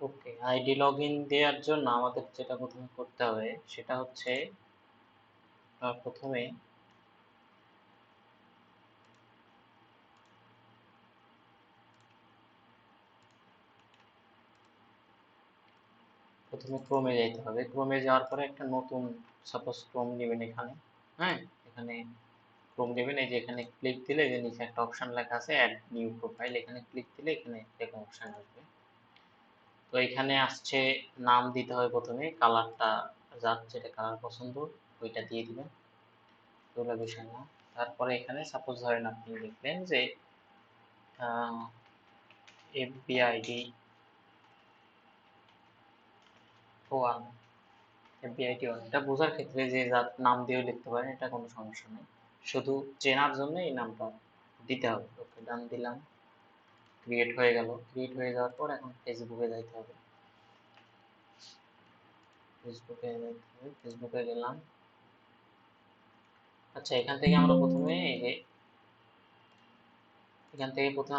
ওকে, ID login দেওয়ার জন্য আমাদের যেটা প্রথমে করতে হবে সেটা হচ্ছে প্রথমে ক্রোমে যেতে হবে। ক্রোমে যাওয়ার পরে একটা নতুন, সাপোজ ক্রোম নেবেন এখানে। হ্যাঁ, এখানে ক্রোম নেবেন, এই যে এখানে ক্লিক দিলে যে নিচে একটা অপশন লেখা আছে অ্যাড নিউ প্রোফাইল, এখানে ক্লিক দিলে এখানে এরকম অপশন আসবে। তো এখানে আসছে নাম দিতে হবে, প্রথমে কালারটা যার যেটা কালার পছন্দ ওইটা দিয়ে দিবেন, ওগুলো বিষয় না। তারপরে এখানে সাপোজ ধরেন আপনি লিখলেন যে এফবিআইডি ওয়ান, এফবিআইডি ওয়ান, এটা বোঝার ক্ষেত্রে যে যার নাম দিয়েও লিখতে পারেন, এটা কোনো সমস্যা নেই, শুধু চেনার জন্য এই নামটা দিতে হবে। ওকে, ডান দিলাম, ক্রিয়েট হয়ে গেল। ক্রিয়েট হয়ে যাওয়ার পর এখন ফেসবুকে যাইতে হবে। ফেসবুকে গেলাম। আচ্ছা, এখান থেকে আমরা প্রথমে এই যে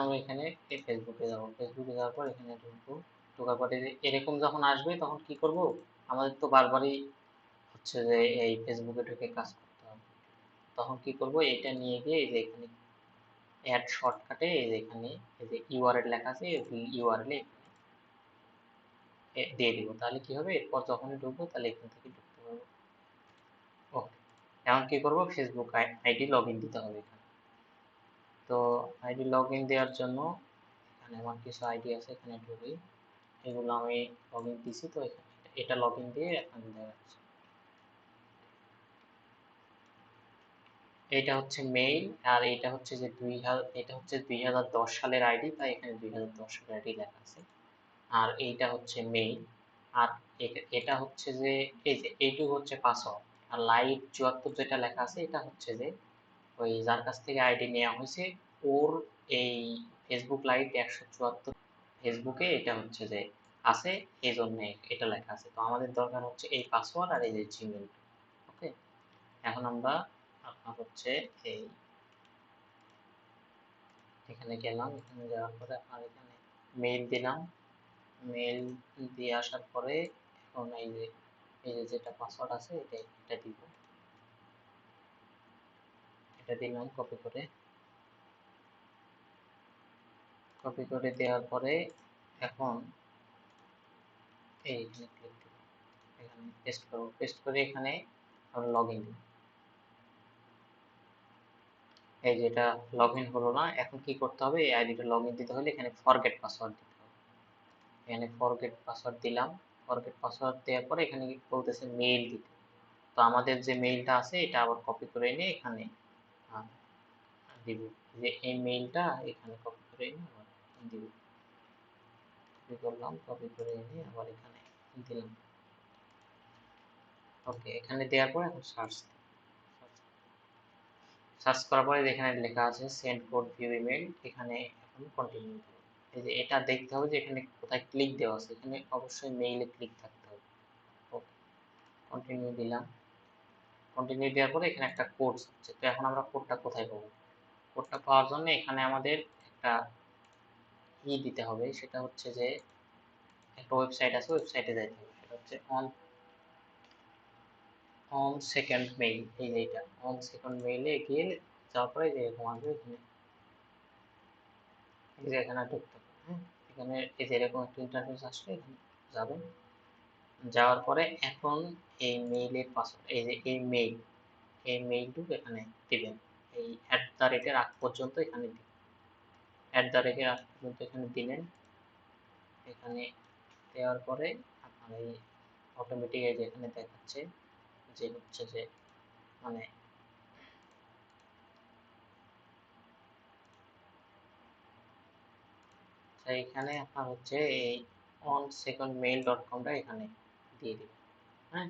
আমরা এখানে এই ফেসবুকে যাব। ফেসবুকে যাওয়ার পর এখানে ঢুকবো। ঢোকার পরে যে এরকম যখন আসবে তখন কি করব, আমাদের তো বারবারই হচ্ছে যে এই ফেসবুকে ঢুকে কাজ করতে হবে। তখন কি করব, এটা নিয়ে গিয়ে এই যে এখানে অ্যাড শর্টকাটে এই যে এখানে এই যে ইউআরএল লেখা আছে, এই ইউআরএল দিয়ে দিব। তাহলে কি হবে, এরপর যখনই ঢুকবো তাহলে এখান থেকে ঢুকতে পারবো। ওকে, এখন কি করব, ফেসবুক আইডি লগ ইন দিতে হবে এখানে। তো আইডি লগ ইন দেওয়ার জন্য এখানে আমার কিছু আইডি আছে, এখানে ঢুকি। এগুলো আমি লগ ইন দিছি, তো এখানে এটা লগ ইন দিয়ে এখন দেখাচ্ছি। এটা হচ্ছে মেইল, আর এটা হচ্ছে যে এটা হচ্ছে 2010 সালের আইডি, তাই এখানে 2010 সালের আইডি লেখা আছে। আর এইটা হচ্ছে মেইল, আর এটা হচ্ছে যে এই যে এইটুকু হচ্ছে পাসওয়ার্ড। আর লাইট 74 যেটা লেখা আছে এটা হচ্ছে যে ওই যার কাছ থেকে আইডি নেওয়া হয়েছে ওর এই ফেসবুক লাইট 174 ফেসবুকে এটা হচ্ছে যে আছে, এই জন্য এটা লেখা আছে। তো আমাদের দরকার হচ্ছে এই পাসওয়ার্ড আর এই যে জিমেল। ওকে, এখন আমরা আপনার হচ্ছে এই এখানে গেলাম। এখানে যাওয়ার পরে আপনার এখানে মেইল দিলাম। মেইল দিয়ে আসার পরে এখন এই যে যেটা পাসওয়ার্ড আছে এটা দিব। এটা দিলাম কপি করে দেওয়ার পরে এখন এইখানে ক্লিক দিব, এখানে পেস্ট করব। পেস্ট করে এখানে আমরা লগ ইন দিব। এই যেটা লগ ইন হলো না, এখন কি করতে হবে, এই আইডিটা লগ ইন দিতে হলে এখানে ফরগেট পাসওয়ার্ড দিতে হবে। এখানে ফরগেট পাসওয়ার্ড দিলাম। ফরগেট পাসওয়ার্ড দেওয়ার পরে এখানে বলতেছে মেইল দিতে। তো আমাদের যে মেইলটা আছে এটা আবার কপি করে এনে এখানে আহ, দিব। যে এই মেইলটা এখানে কপি করে এনে আবার দিব। কপি করলাম, কপি করে এনে আবার এখানে দিলাম। ওকে, এখানে দেওয়ার পর এখন সার্চ সার্চ করার পরে এখানে লেখা আছে সেন্ড কোড ভিউ ইমেল, এখানে এখন কন্টিনিউ করব। এই যে এটা দেখতে হবে যে এখানে কোথায় ক্লিক দেওয়া আছে, এখানে অবশ্যই মেইলে ক্লিক থাকতে হবে। ওকে, কন্টিনিউ দিলাম। কন্টিনিউ দেওয়ার পরে এখানে একটা কোড আছে, তো এখন আমরা কোডটা কোথায় পাবো? কোডটা পাওয়ার জন্য এখানে আমাদের একটা দিতে হবে, সেটা হচ্ছে যে একটা ওয়েবসাইট আছে, ওয়েবসাইটে যাইতে হবে। সেটা হচ্ছে অন সেকেন্ড মেইল, এই যে এটা অন সেকেন্ড মেইলে গিয়ে যাওয়ার পরে যে এরকম আসবে, এখানে এই যে এখানে ঢুকতে হবে। হ্যাঁ, এখানে এই যে এরকম একটা ইন্টারফেস আসলে এখানে যাবেন। যাওয়ার পরে এখন এই মেইলের পাসওয়ার্ড, এই যে এই মেইলটুকু এখানে দিবেন। এই @এর আগ পর্যন্ত এখানে দিবেন। @এর আগ পর্যন্ত এখানে দিলেন। এখানে দেওয়ার পরে আপনার এই অটোমেটিক এই যে এখানে দেখাচ্ছে যে হচ্ছে যে মানে এইখানে আপনার হচ্ছে এই onsecondmail.com টা এখানে দিয়ে দিবেন। হ্যাঁ,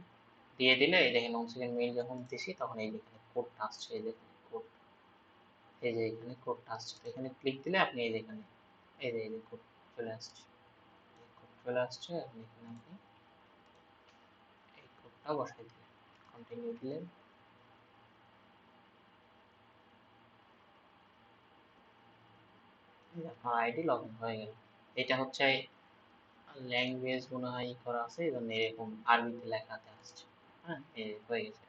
দিয়ে দিলে এই দেখেন অন সেকেন্ড মেইল যখন দিছি তখন এই দেখেন কোডটা আসছে, এই দেখেন কোড, এই যে এখানে কোডটা আসছে। তো এখানে ক্লিক দিলে আপনি এই যে এখানে এই যে কোড চলে আসছে, কোড চলে আসছে। আপনি এখানে এই কোডটা বসাই দিলেন, কন্টিনিউ দিলেন। আপনার আইডি লগ ইন হয়ে গেল। এটা হচ্ছে ল্যাঙ্গুয়েজ মনে হয় করা আছে, এই জন্য এরকম আরবিতে লেখাতে আসছে। হ্যাঁ, এই হয়ে গেছে।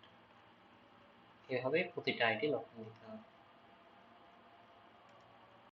এভাবে প্রতিটা আইডি লক দিতে হবে।